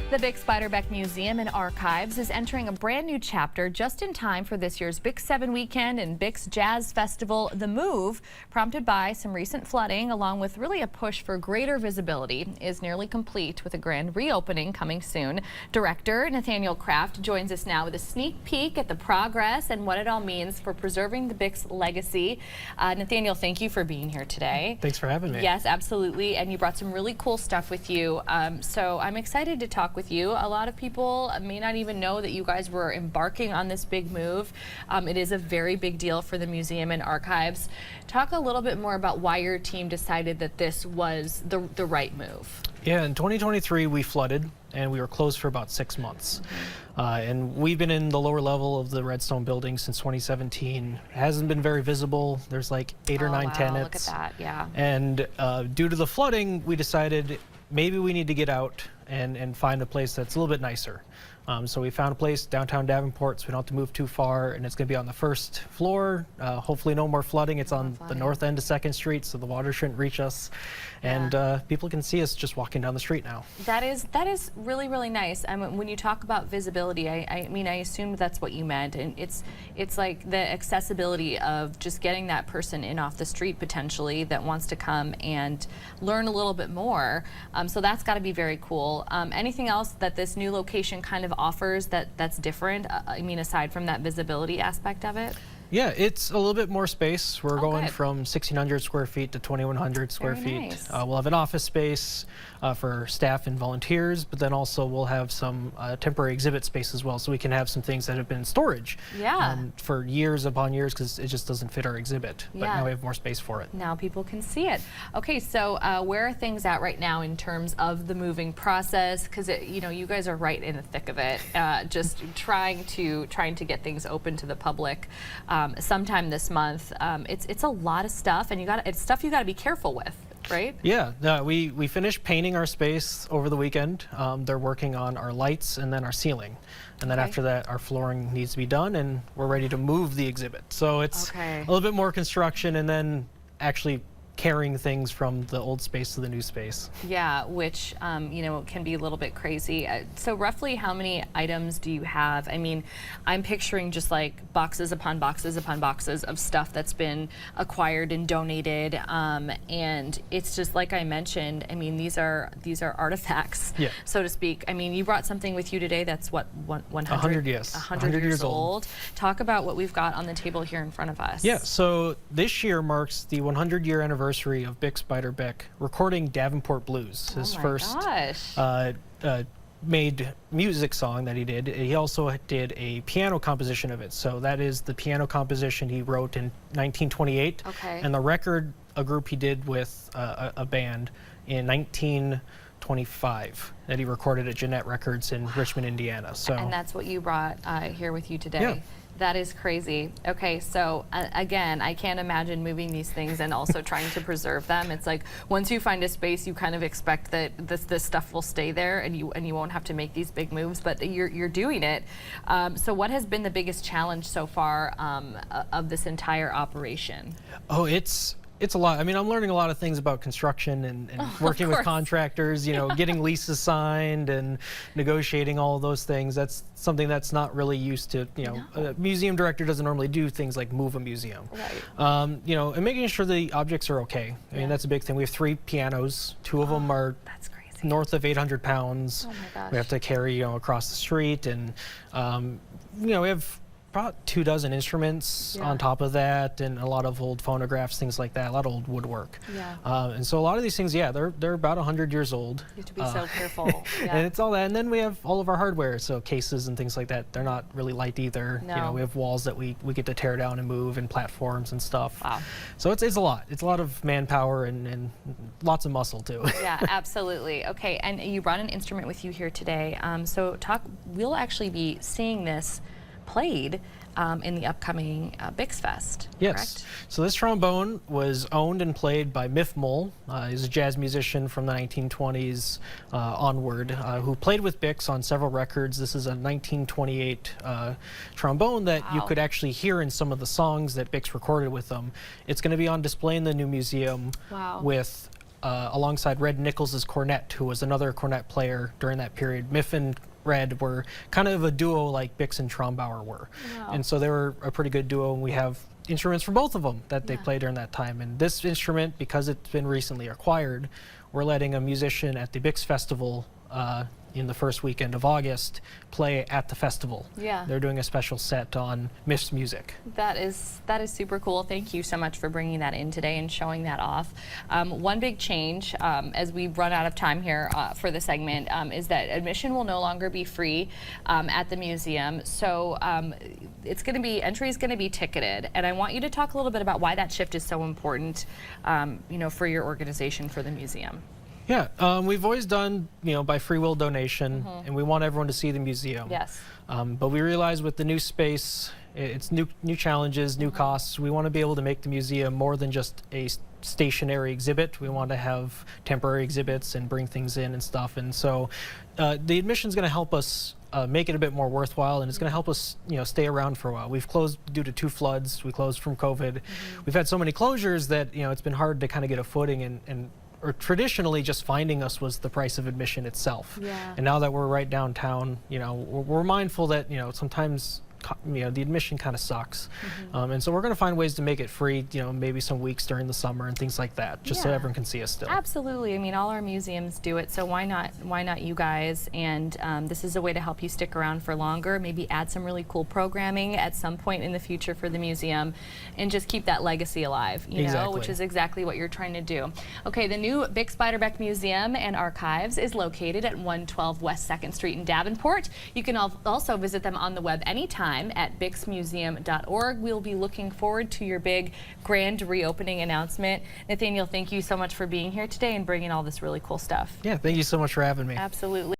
The Bix Beiderbecke Museum and Archives is entering a brand new chapter just in time for this year's Bix 7 weekend and Bix Jazz Festival. The move, prompted by some recent flooding, along with really a push for greater visibility, is nearly complete with a grand reopening coming soon. Director Nathaniel Kraft joins us now with a sneak peek at the progress and what it all means for preserving the Bix legacy. Nathaniel, thank you for being here today. Thanks for having me. Yes, absolutely. And you brought some really cool stuff with you. So I'm excited to talk with you. A lot of people may not even know that you guys were embarking on this big move. It is a very big deal for the museum and archives. Talk a little bit more about why your team decided that this was the right move. Yeah, in 2023 we flooded and we were closed for about 6 months. And we've been in the lower level of the Redstone building since 2017. It hasn't been very visible. There's like 8 or 9 tenants. Look at that, yeah. And due to the flooding, we decided maybe we need to get out and find a place that's a little bit nicer. So we found a place downtown Davenport, so we don't have to move too far, and it's going to be on the first floor. Hopefully no more flooding. It's on the north end of 2nd Street, so the water shouldn't reach us. And people can see us just walking down the street now. That is really, really nice. I mean, when you talk about visibility, I mean, I assumed that's what you meant. And it's like the accessibility of just getting that person in off the street potentially that wants to come and learn a little bit more. So that's got to be very cool. Anything else that this new location kind of offers that's different? I mean, aside from that visibility aspect of it? Yeah, it's a little bit more space. We're going good. from 1,600 square feet to 2,100 square Very feet. nice. We'll have an office space for staff and volunteers, but then also we'll have some temporary exhibit space as well, so we can have some things that have been in storage for years upon years because it just doesn't fit our exhibit. But now we have more space for it. Now people can see it. Okay, so where are things at right now in terms of the moving process? Because you know, you guys are right in the thick of it, just trying to get things open to the public. Sometime this month. It's a lot of stuff, and it's stuff you got to be careful with, right? Yeah, we finished painting our space over the weekend. They're working on our lights and then our ceiling, and then after that our flooring needs to be done, and we're ready to move the exhibit. So it's a little bit more construction, and then actually carrying things from the old space to the new space. Yeah, which you know, can be a little bit crazy. So roughly how many items do you have? I mean, I'm picturing just like boxes upon boxes upon boxes of stuff that's been acquired and donated, and it's just like I mentioned, I mean, these are artifacts, so to speak. I mean, you brought something with you today that's what, 100 years old. Talk about what we've got on the table here in front of us. Yeah, so this year marks the 100-year anniversary of Bix Beiderbecke recording Davenport Blues, his first made music song that he did. He also did a piano composition of it. So that is the piano composition he wrote in 1928. And the record, a group he did with a band in 1925 that he recorded at Jeanette Records in Richmond, Indiana. So, and that's what you brought here with you today. Yeah. That is crazy. Okay, so again, I can't imagine moving these things and also trying to preserve them. It's like once you find a space, you kind of expect that this stuff will stay there, and you won't have to make these big moves. But you're doing it. So what has been the biggest challenge so far of this entire operation? Oh, it's a lot. I mean, I'm learning a lot of things about construction and working with contractors, you know, getting leases signed and negotiating all of those things. That's something that's not really used to, you know, a museum director doesn't normally do things like move a museum. You know, and making sure the objects are okay. I mean, that's a big thing. We have 3 pianos. 2 of them are north of 800 pounds. We have to carry, you know, across the street, and, you know, we have about 24 instruments on top of that, and a lot of old phonographs, things like that, a lot of old woodwork. And so a lot of these things, they're about 100 years old. You have to be so careful. And it's all that, and then we have all of our hardware, so cases and things like that. They're not really light either. You know, we have walls that we get to tear down and move, and platforms and stuff. So it's a lot. It's a lot of manpower and lots of muscle too. Yeah, absolutely. Okay, and you brought an instrument with you here today. So we'll actually be seeing this played in the upcoming Bix Fest, correct? So this trombone was owned and played by Miff Mull. He's a jazz musician from the 1920s onward, who played with Bix on several records. This is a 1928 trombone that you could actually hear in some of the songs that Bix recorded with them. It's going to be on display in the new museum with alongside Red Nichols' cornet, who was another cornet player during that period. Miff and Red were kind of a duo like Bix and Trombauer were. Wow. And so they were a pretty good duo, and we have instruments for both of them that they Yeah. played during that time. And this instrument, because it's been recently acquired, we're letting a musician at the Bix Festival in the first weekend of August play at the festival. Yeah. They're doing a special set on Miff's music. That is super cool. Thank you so much for bringing that in today and showing that off. One big change as we run out of time here for the segment is that admission will no longer be free at the museum. So it's going to be, entry is going to be ticketed. And I want you to talk a little bit about why that shift is so important, you know, for your organization, for the museum. Yeah, we've always done, you know, by free will donation, and we want everyone to see the museum. Yes. But we realize with the new space, it's new challenges, new costs. We want to be able to make the museum more than just a stationary exhibit. We want to have temporary exhibits and bring things in and stuff. And so the admission is going to help us make it a bit more worthwhile, and it's going to help us, you know, stay around for a while. We've closed due to 2 floods. We closed from COVID. We've had so many closures that, you know, it's been hard to kind of get a footing, and or traditionally just finding us was the price of admission itself. Yeah. And now that we're right downtown, you know, we're mindful that, you know, sometimes, you know, the admission kind of sucks. And so we're going to find ways to make it free, you know, maybe some weeks during the summer and things like that, just so Yeah. everyone can see us still. Absolutely. I mean, all our museums do it, so why not you guys? And this is a way to help you stick around for longer, maybe add some really cool programming at some point in the future for the museum, and just keep that legacy alive, you know, which is exactly what you're trying to do. Okay, the new Bix Beiderbecke Museum and Archives is located at 112 West 2nd Street in Davenport. You can also visit them on the web anytime at bixmuseum.org. We'll be looking forward to your big grand reopening announcement. Nathaniel, thank you so much for being here today and bringing all this really cool stuff. Yeah, thank you so much for having me. Absolutely.